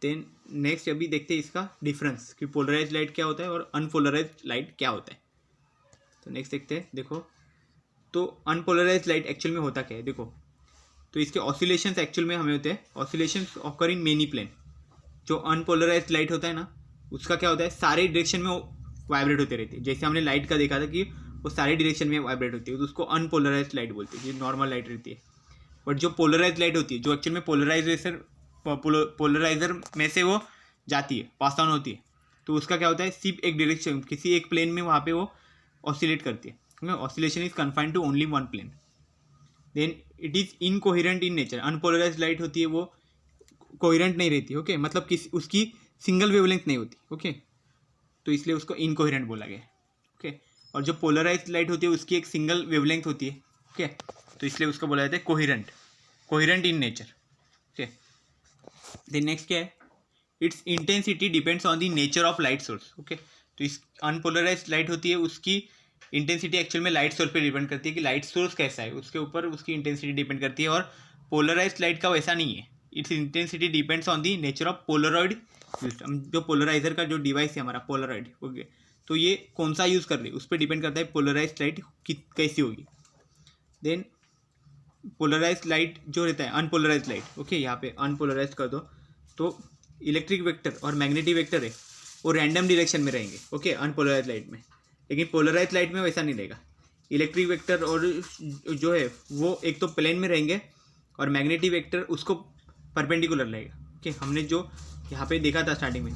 देन नेक्स्ट अभी देखते हैं इसका डिफरेंस कि पोलराइज लाइट क्या होता है और अनपोलराइज लाइट क्या होता है. तो नेक्स्ट देखते हैं. देखो, तो अनपोलराइज लाइट एक्चुअल में होता क्या है, देखो, तो इसके ऑसिलेशंस एक्चुअल में हमें होते हैं, oscillations occur in many plane. जो अनपोलराइज लाइट होता है ना, उसका क्या होता है, सारे डायरेक्शन में वाइब्रेट होते रहते हैं. जैसे हमने लाइट का देखा था कि वो सारे डायरेक्शन में वाइब्रेट होती है, तो उसको अनपोलराइज लाइट बोलते हैं, जो नॉर्मल लाइट रहती है. बट जो पोलराइज लाइट होती है, जो एक्चुअल में पोलराइजर में से वो जाती है, पास ऑन होती है, तो उसका क्या होता है, सिर्फ एक डायरेक्शन किसी एक प्लेन में वहाँ पे वो ऑसिलेट करती है. Oscillation is confined to only one plane. Then it is incoherent in nature. Unpolarise light होती है वो कोहेरेंट नहीं रहती. ओके, मतलब किसी उसकी सिंगल वेवलेंथ नहीं होती. ओके, तो इसलिए उसको इनकोहेरेंट बोला गया. ओके, और जो पोलराइज लाइट होती है उसकी एक सिंगल वेवलेंथ होती है. ओके, तो इसलिए उसको बोला जाता है coherent in nature. Okay, then next क्या है, its intensity depends on the nature of light source. Okay, तो इस अनपोलराइज लाइट होती है, उसकी इंटेंसिटी एक्चुअल में लाइट सोर्स पे डिपेंड करती है कि लाइट सोर्स कैसा है, उसके ऊपर उसकी इंटेंसिटी डिपेंड करती है। और पोलराइज लाइट का वैसा नहीं है, its intensity depends on the nature of Polaroid system. जो पोलराइजर का जो डिवाइस है हमारा पोलरॉइड, ओके, तो ये कौन सा यूज़ कर रहे हैं उस पर डिपेंड करता है पोलराइज लाइट कैसी होगी। देन पोलराइज लाइट जो रहता है अनपोलराइज लाइट, ओके, यहाँ पे अनपोलराइज कर दो तो इलेक्ट्रिक वेक्टर और मैग्नेटिक वेक्टर है वो रैंडम डायरेक्शन में रहेंगे, ओके, अनपोलराइज लाइट में। लेकिन पोलराइज लाइट में वैसा नहीं रहेगा, इलेक्ट्रिक वेक्टर और जो है वो एक तो प्लेन में रहेंगे और मैग्नेटिक वेक्टर उसको परपेंडिकुलर रहेगा। ओके, हमने जो यहाँ पे देखा था स्टार्टिंग में,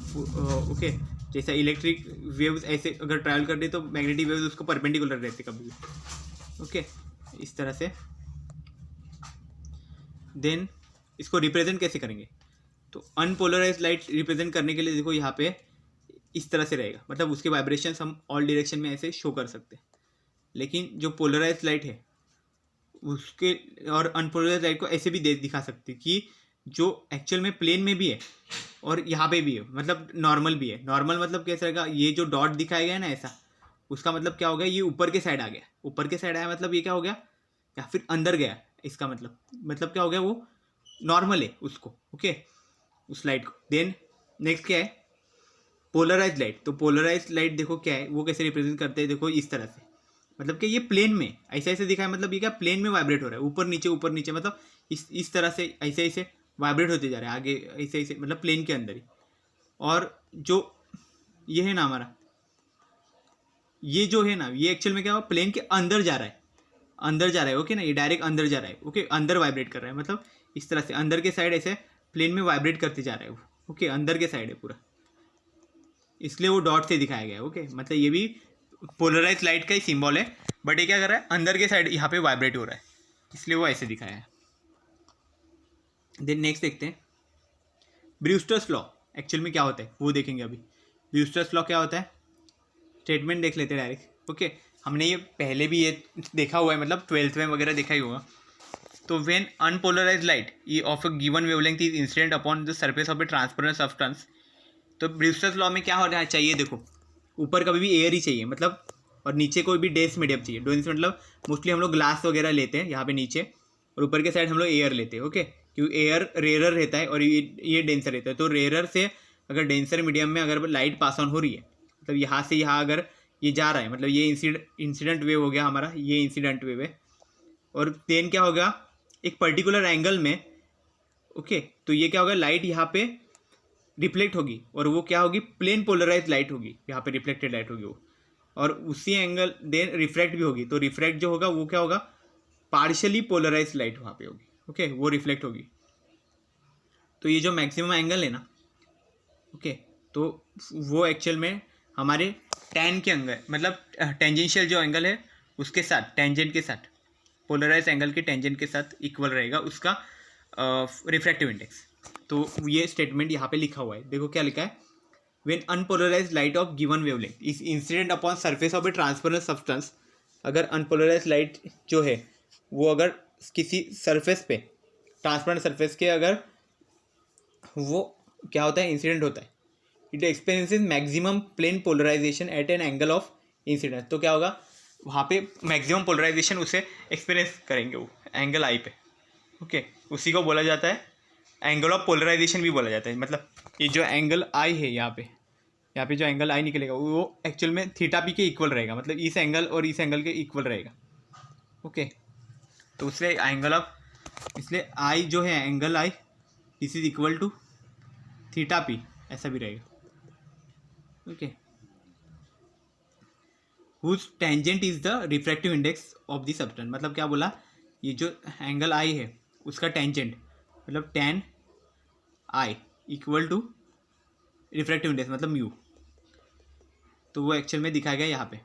ओके, जैसा इलेक्ट्रिक वेव्स ऐसे अगर ट्रैवल कर रहे तो मैग्नेटिक वेव्स उसको परपेंडिकुलर रहते कभी भी, ओके, इस तरह से। देन इसको रिप्रेजेंट कैसे करेंगे, तो अनपोलराइज लाइट रिप्रेजेंट करने के लिए देखो यहाँ पे इस तरह से रहेगा, मतलब उसके वाइब्रेशंस हम ऑल डायरेक्शन में ऐसे शो कर सकते हैं। लेकिन जो पोलराइज लाइट है उसके और अनपोलराइज लाइट को ऐसे भी दिखा सकते कि जो एक्चुअल में प्लेन में भी है और यहाँ पे भी है, मतलब नॉर्मल भी है। नॉर्मल मतलब कैसा रहेगा, ये जो डॉट दिखाया गया है ना ऐसा, उसका मतलब क्या हो गया, ये ऊपर के साइड आ गया, ऊपर के साइड आया मतलब ये क्या हो गया, या फिर अंदर गया, इसका मतलब क्या हो गया, वो नॉर्मल है उसको, ओके, उस लाइट को। देन नेक्स्ट क्या है, पोलराइज लाइट। तो पोलराइज लाइट देखो क्या है, वो कैसे रिप्रेजेंट करते हैं, देखो इस तरह से, मतलब कि ये प्लेन में ऐसे ऐसे दिखा है, मतलब ये क्या प्लेन में वाइब्रेट हो रहा है, ऊपर नीचे, मतलब इस तरह से ऐसे ऐसे वाइब्रेट होते जा रहे हैं आगे, ऐसे ऐसे, मतलब प्लेन के अंदर ही। और जो ये है ना हमारा, ये जो है ना, ये एक्चुअल में क्या हुआ, प्लेन के अंदर जा रहा है, अंदर जा रहा है, ओके ना, ये डायरेक्ट अंदर जा रहा है, ओके, अंदर वाइब्रेट कर रहा है, मतलब इस तरह से अंदर के साइड ऐसे प्लेन में वाइब्रेट करते जा रहा है वो, ओके, अंदर के साइड है पूरा, इसलिए वो डॉट से दिखाया गया है, ओके, मतलब ये भी पोलराइज लाइट का ही सिंबल है, बट ये क्या कर रहा है, अंदर के साइड यहाँ पे वाइब्रेट हो रहा है, इसलिए वो ऐसे दिखाया है। देन नेक्स्ट देखते हैं ब्रूस्टर्स लॉ एक्चुअल में क्या होता है, वो देखेंगे अभी। ब्रूस्टर्स लॉ क्या होता है, स्टेटमेंट देख लेते हैं डायरेक्ट, ओके, हमने ये पहले भी ये देखा हुआ है, मतलब 12th में वगैरह देखा ही होगा। तो when unpolarize light of a given wavelength is incident upon the surface of a transparent substance, तो ब्रूस्टर्स लॉ में क्या होना चाहिए, देखो ऊपर कभी भी एयर ही चाहिए, मतलब, और नीचे कोई भी डेंस मीडियम चाहिए। डेंस मतलब मोस्टली हम लोग ग्लास वगैरह लेते हैं यहाँ पे नीचे, और ऊपर के साइड हम लोग एयर लेते हैं, ओके, क्योंकि एयर रेयरर रहता है और ये डेंसर रहता है। तो रेयरर से अगर डेंसर मीडियम में अगर लाइट पास ऑन हो रही है, मतलब यहाँ से यहाँ अगर ये जा रहा है, मतलब ये इंसिडेंट वेव हो गया हमारा, ये इंसिडेंट वेव है, और देन क्या होगा, एक पर्टिकुलर एंगल में, ओके, तो ये क्या होगा, लाइट यहाँ पे रिफ्लेक्ट होगी, और वो क्या होगी, प्लेन पोलराइज लाइट होगी, यहाँ पे रिफ्लेक्टेड लाइट होगी वो, और उसी एंगल देन रिफ्रैक्ट भी होगी। तो रिफ्रैक्ट जो होगा वो क्या होगा, पार्शियली पोलराइज लाइट वहाँ पे होगी, ओके, वो रिफ्लेक्ट होगी। तो ये जो मैक्सिमम एंगल है ना, ओके, तो वो एक्चुअल में हमारे टैन के एंगल, मतलब टेंजेंशियल जो एंगल है उसके साथ, टेंजेंट के साथ, पोलराइज एंगल के टेंजेंट के साथ इक्वल रहेगा उसका रिफ्रैक्टिव इंडेक्स। तो ये स्टेटमेंट यहाँ पे लिखा हुआ है, देखो क्या लिखा है, when unpolarize light of given wavelength is incident upon surface of a transparent substance, अगर अनपोलराइज लाइट जो है वो अगर किसी सरफेस पे, ट्रांसपेरेंट सरफेस के अगर वो क्या होता है, इंसिडेंट होता है, it experiences maximum plane polarization at an angle of incidence. तो क्या होगा, वहाँ पे मैक्सिमम पोलराइजेशन उसे एक्सपीरियंस करेंगे वो एंगल आई पे, ओके, उसी को बोला जाता है एंगल ऑफ पोलराइजेशन भी बोला जाता है। मतलब ये जो एंगल आई है यहाँ पे जो एंगल आई निकलेगा वो एक्चुअल में थीटा पी के इक्वल रहेगा, मतलब इस एंगल और इस एंगल के इक्वल रहेगा, ओके, तो उससे एंगल ऑफ, इसलिए आई जो है angle I this is equal to theta P, ऐसा भी रहेगा, okay, whose tangent is the refractive index of the substance. मतलब क्या बोला, ये जो एंगल आई है उसका टेंजेंट, मतलब tan I equal to refractive index मतलब म्यू, तो वो एक्चुअल में दिखाया गया यहाँ पे,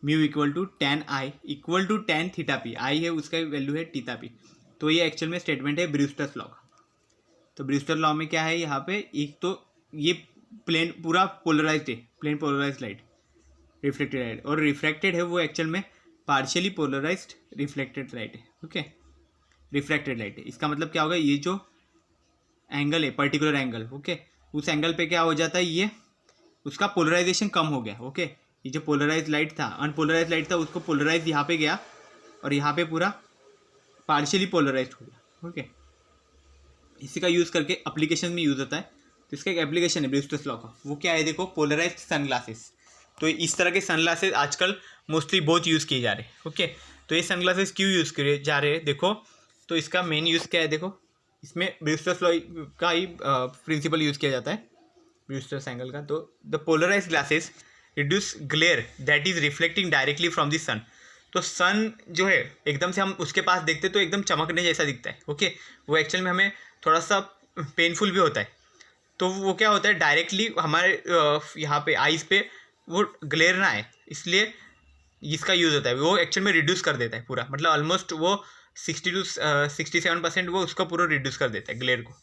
mu equal to tan I equal to tan theta P, I है उसका वैल्यू है थीटा पी। तो ये एक्चुअल में स्टेटमेंट है ब्रूस्टर्स लॉ का। तो ब्रूस्टर लॉ में क्या है, यहाँ पे एक तो ये प्लेन पूरा पोलराइज्ड है, plane polarised light, reflected light, और रिफ्रैक्टेड है वो एक्चुअल में पार्शियली पोलराइज्ड रिफ्लेक्टेड लाइट है, ओके, रिफ्रैक्टेड लाइट है। इसका मतलब क्या होगा, ये जो एंगल है पर्टिकुलर एंगल, ओके, उस एंगल पे क्या हो जाता है, ये उसका पोलराइजेशन कम हो गया। ओके, ये जो पोलराइज लाइट था, अनपोलराइज लाइट था, उसको पोलराइज यहाँ पे गया और यहाँ पे पूरा पार्शियली पोलराइज हो गया। ओके, इसी का यूज़ करके एप्लीकेशन में यूज़ होता है। तो इसका एक एप्लीकेशन है ब्रूस्टर्स लॉ का, वो क्या है देखो, पोलराइज्ड सनग्लासेस। तो इस तरह के सनग्लासेस आजकल मोस्टली बहुत यूज़ किए जा रहे हैं। ओके, तो ये सनग्लासेस क्यों यूज़ किए जा रहे हैं देखो, तो इसका मेन यूज़ क्या है देखो, इसमें ब्रूस्टर्स लॉ का ही प्रिंसिपल यूज़ किया जाता है, ब्रूस्टर्स एंगल का। तो the polarised glasses reduce glare that is reflecting directly from the sun. तो सन जो है एकदम से हम उसके पास देखते तो एकदम चमकने जैसा दिखता है। ओके, वो एक्चुअल में हमें थोड़ा सा पेनफुल भी होता है। तो वो क्या होता है, डायरेक्टली हमारे यहाँ पे आइज़ पे वो ग्लेयर ना आए, इसलिए इसका यूज़ होता है। वो एक्चुअल में रिड्यूस कर देता है पूरा, मतलब ऑलमोस्ट वो 60-67% वो उसको पूरा रिड्यूस कर देता है ग्लेयर को।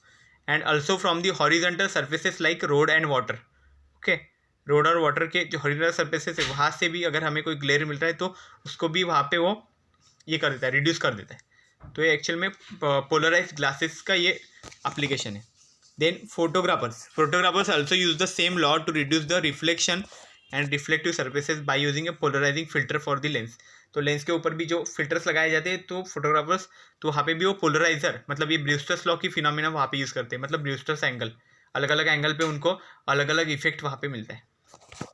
And also from the horizontal surfaces like road and water. Okay, road और वाटर के जो हॉरिजॉन्टल सर्फेसेस है वहाँ से भी अगर हमें कोई ग्लेयर मिल रहा है तो उसको भी वहाँ पे वो ये कर देता है, रिड्यूस कर देता है। तो ये एक्चुअल में पोलराइज्ड ग्लासेस का ये एप्लीकेशन है। Then photographers also use the same law to reduce the reflection and reflective surfaces by using a polarizing filter for the lens। तो लेंस के ऊपर भी जो फिल्टर्स लगाए जाते हैं तो फोटोग्राफर्स, तो वहाँ पे भी वो पोलराइजर, मतलब ये ब्रूस्टर्स लॉ की फिनोमिना वहाँ पे यूज़ करते हैं, मतलब ब्रूस्टर्स एंगल, अलग अलग एंगल पे उनको अलग अलग इफेक्ट वहाँ पे मिलता है।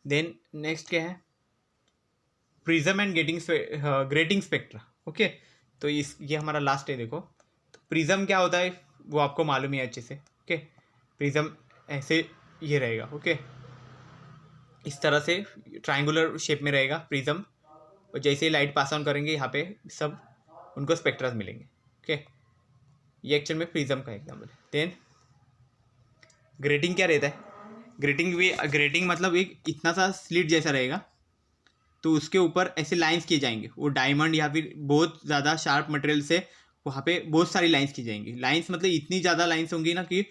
देन नेक्स्ट क्या है, prism and grating spectra. Okay, तो ये हमारा लास्ट है देखो। तो प्रिज्म क्या होता है वो आपको मालूम ही है अच्छे से। ओके, प्रिज्म ऐसे ये रहेगा। ओके, इस तरह से ट्रायंगुलर शेप में रहेगा प्रिज्म, और जैसे ही लाइट पास ऑन करेंगे यहाँ पे सब उनको स्पेक्ट्रास मिलेंगे। ओके, ये एक्चुअल में प्रिज्म का एग्जाम्पल है। देन ग्रेटिंग क्या रहता है, ग्रेटिंग मतलब एक इतना सा स्लिट जैसा रहेगा, तो उसके ऊपर ऐसे लाइंस किए जाएंगे, वो डायमंड या फिर बहुत ज़्यादा शार्प मटेरियल से वहाँ पे बहुत सारी लाइंस की जाएंगी। लाइंस मतलब इतनी ज़्यादा लाइंस होंगी ना कि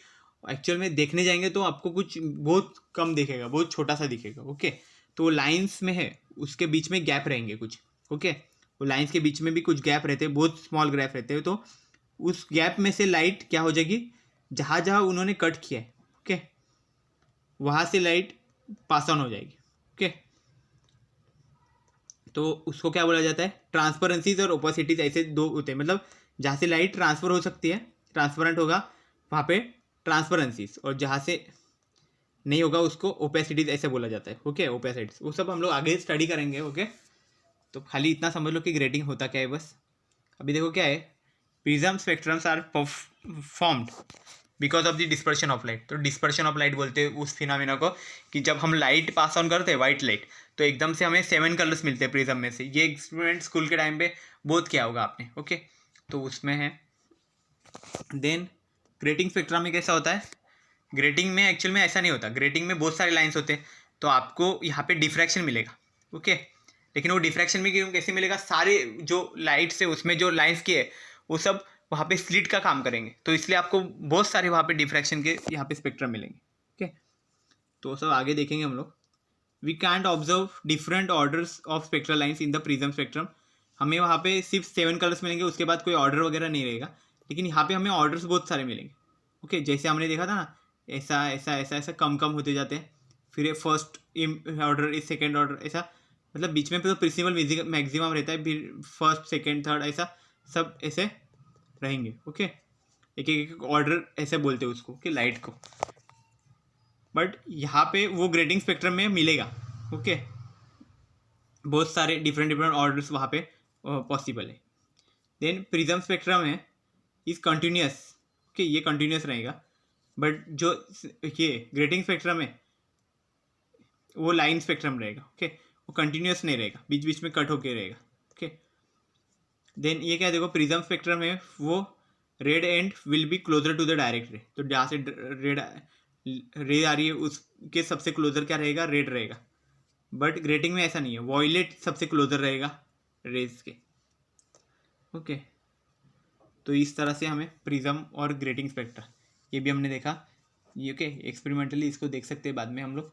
एक्चुअल में देखने जाएंगे तो आपको कुछ बहुत कम दिखेगा, बहुत छोटा सा दिखेगा। ओके, तो वो लाइंस में है, उसके बीच में गैप रहेंगे कुछ। ओके, वो लाइंस के बीच में भी कुछ गैप रहते हैं, बहुत स्मॉल गैप रहते हैं। तो उस गैप में से लाइट क्या हो जाएगी, जहाँ जहाँ उन्होंने कट किया है, ओके, वहाँ से लाइट पास ऑन हो जाएगी। ओके, तो उसको क्या बोला जाता है, ट्रांसपेरेंसीज और ओपेसिटीज ऐसे दो होते हैं, मतलब जहाँ से लाइट ट्रांसफर हो सकती है, ट्रांसपेरेंट होगा वहाँ पे ट्रांसपेरेंसीज, और जहाँ से नहीं होगा उसको ओपेसिटीज ऐसे बोला जाता है। ओके, ओपेसिटीज वो सब हम लोग आगे स्टडी करेंगे। ओके, तो खाली इतना समझ लो कि ग्रेटिंग होता क्या है बस। अभी देखो क्या है, prism spectrums are formed because of the dispersion of light. तो डिस्पर्शन ऑफ लाइट बोलते हैं उस फिनोमेना को कि जब हम लाइट पास ऑन करते हैं, वाइट लाइट, तो एकदम से हमें 7 कलर्स मिलते हैं प्रिज्म में से। ये एक्सपेरिमेंट स्कूल के टाइम पे बहुत किया होगा आपने। ओके, तो उसमें है। देन ग्रेटिंग स्पेक्ट्रम में कैसा होता है, ग्रेटिंग में एक्चुअल में ऐसा नहीं होता, ग्रेटिंग में बहुत सारे लाइन्स होते हैं, तो आपको यहाँ पे डिफ्रैक्शन मिलेगा। ओके, लेकिन वो डिफ्रैक्शन भी कैसे मिलेगा, सारे जो लाइट्स है उसमें जो लाइन्स की है वो सब वहाँ पे स्लिट का काम करेंगे, तो इसलिए आपको बहुत सारे वहाँ पे डिफ्रैक्शन के यहाँ पे स्पेक्ट्रम मिलेंगे। ओके, तो सब आगे देखेंगे हम लोग। We can't observe different orders of spectral lines in the prism spectrum. हमें वहाँ पे सिर्फ 7 कलर्स मिलेंगे, उसके बाद कोई ऑर्डर वगैरह नहीं रहेगा, लेकिन यहाँ पे हमें ऑर्डर्स बहुत सारे मिलेंगे। ओके, जैसे हमने देखा था ना, ऐसा ऐसा ऐसा ऐसा कम कम होते जाते हैं, फिर फर्स्ट ऑर्डर, सेकेंड ऑर्डर, ऐसा मतलब बीच में तो प्रिंसिपल मैक्सिमम रहता है, फिर फर्स्ट सेकेंड थर्ड ऐसा सब ऐसे रहेंगे। ओके, एक एक ऑर्डर ऐसे बोलते हैं उसको कि लाइट को, बट यहाँ पे वो ग्रेटिंग स्पेक्ट्रम में मिलेगा। ओके, बहुत सारे डिफरेंट ऑर्डर्स वहाँ पे पॉसिबल है। देन प्रिज्म स्पेक्ट्रम है इज कंटिन्यूस। ओके, ये कंटिन्यूस रहेगा, बट जो ये ग्रेटिंग स्पेक्ट्रम है वो लाइन स्पेक्ट्रम रहेगा। ओके, वो कंटिन्यूस नहीं रहेगा, बीच बीच में कट होके रहेगा। ओके, देन ये क्या देखो, प्रिज्म स्पेक्ट्रम है वो red end will be closer to the direct ray. तो जहाँ से रे आ रही है उसके सबसे क्लोजर क्या रहेगा, रेड रहेगा। बट ग्रेटिंग में ऐसा नहीं है, वॉयलेट सबसे क्लोजर रहेगा रेज के। ओके, तो इस तरह से हमें प्रिज्म और ग्रेटिंग स्पेक्ट्रा ये भी हमने देखा। ये ओके, एक्सपेरिमेंटली इसको देख सकते हैं, बाद में हम लोग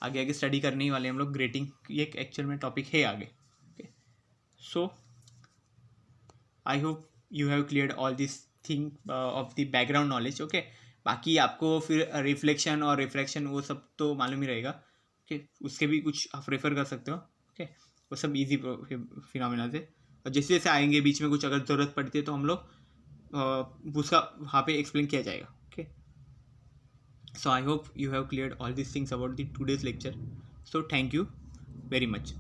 आगे आगे स्टडी करने ही वाले हम लोग। ग्रेटिंग ये एक्चुअल में टॉपिक है आगे। Okay, so I hope you have cleared all this thing of the background knowledge. Okay, बाकी आपको फिर रिफ्लेक्शन और रिफ्रैक्शन वो सब तो मालूम ही रहेगा, ओके, उसके भी कुछ आप रेफर कर सकते हो, ओके, वो सब इजी फिनोमिना थे। और जैसे जैसे आएंगे बीच में कुछ अगर ज़रूरत पड़ती है तो हम लोग उसका वहाँ पे एक्सप्लेन किया जाएगा, okay. So I hope you have cleared all these things about the today's lecture. So thank you very much.